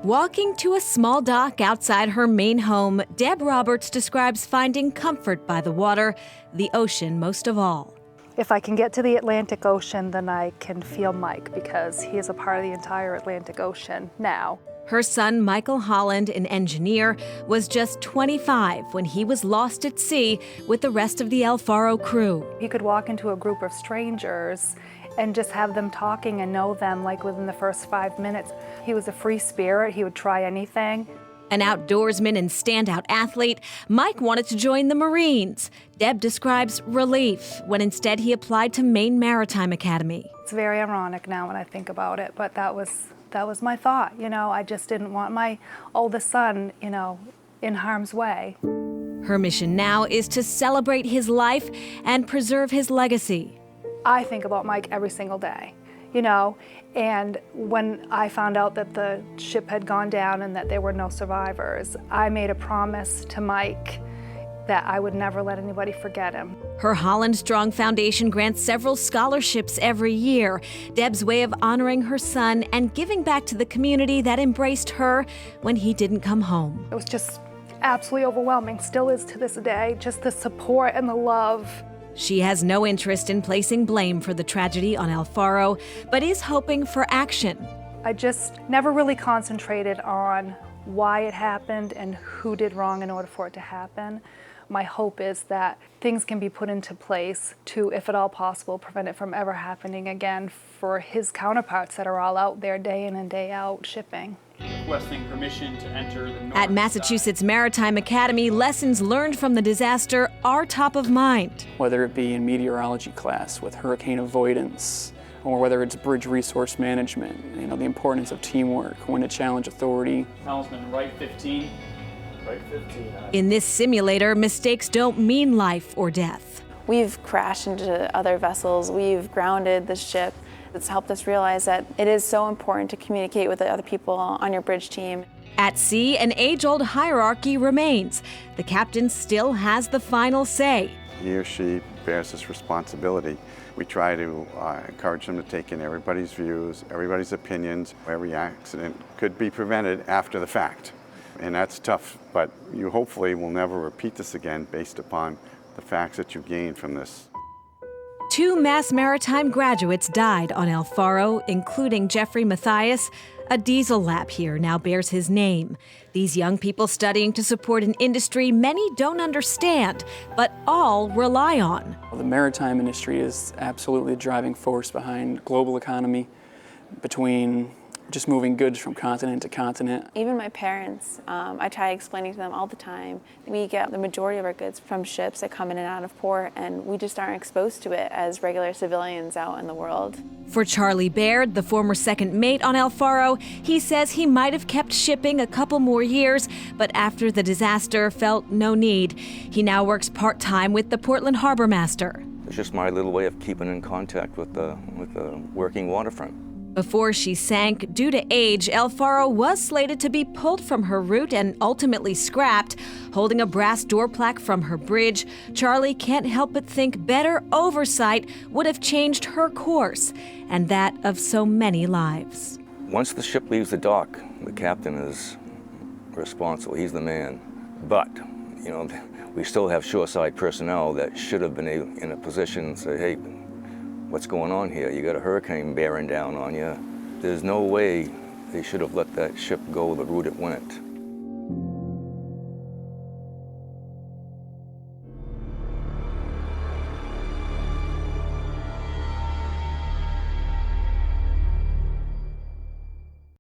Walking to a small dock outside her main home, Deb Roberts describes finding comfort by the water, the ocean most of all. If I can get to the Atlantic Ocean, then I can feel Mike because he is a part of the entire Atlantic Ocean now. Her son, Michael Holland, an engineer, was just 25 when he was lost at sea with the rest of the El Faro crew. He could walk into a group of strangers and just have them talking and know them like within the first 5 minutes. He was a free spirit. He would try anything. An outdoorsman and standout athlete, Mike wanted to join the Marines. Deb describes relief when instead he applied to Maine Maritime Academy. It's very ironic now when I think about it, but that was my thought. I just didn't want my oldest son, in harm's way. Her mission now is to celebrate his life and preserve his legacy. I think about Mike every single day, and when I found out that the ship had gone down and that there were no survivors, I made a promise to Mike that I would never let anybody forget him. Her Holland Strong Foundation grants several scholarships every year, Deb's way of honoring her son and giving back to the community that embraced her when he didn't come home. It was just absolutely overwhelming, still is to this day, just the support and the love. She has no interest in placing blame for the tragedy on El Faro, but is hoping for action. I just never really concentrated on why it happened and who did wrong in order for it to happen. My hope is that things can be put into place to, if at all possible, prevent it from ever happening again for his counterparts that are all out there day in and day out shipping. Requesting permission to enter the At Massachusetts Maritime Academy, lessons learned from the disaster are top of mind. Whether it be in meteorology class with hurricane avoidance, or whether it's bridge resource management, the importance of teamwork, when to challenge authority. Helmsman, right 15. Right 15. In this simulator, mistakes don't mean life or death. We've crashed into other vessels, we've grounded the ship. It's helped us realize that it is so important to communicate with the other people on your bridge team. At sea, an age-old hierarchy remains. The captain still has the final say. He or she bears this responsibility. We try to encourage them to take in everybody's views, everybody's opinions. Every accident could be prevented after the fact. And that's tough, but you hopefully will never repeat this again based upon the facts that you gained from this. 2 Mass Maritime graduates died on El Faro, including Jeffrey Mathias. A diesel lab here now bears his name. These young people studying to support an industry many don't understand, but all rely on. The maritime industry is absolutely the driving force behind global economy, between just moving goods from continent to continent. Even my parents, I try explaining to them all the time. We get the majority of our goods from ships that come in and out of port, and we just aren't exposed to it as regular civilians out in the world. For Charlie Baird, the former second mate on El Faro, he says he might have kept shipping a couple more years, but after the disaster felt no need. He now works part-time with the Portland Harbor Master. It's just my little way of keeping in contact with the working waterfront. Before she sank, due to age, El Faro was slated to be pulled from her route and ultimately scrapped. Holding a brass door plaque from her bridge, Charlie can't help but think better oversight would have changed her course, and that of so many lives. Once the ship leaves the dock, the captain is responsible. He's the man. But, we still have shoreside personnel that should have been in a position to say, hey, what's going on here? You got a hurricane bearing down on you. There's no way they should have let that ship go the route it went.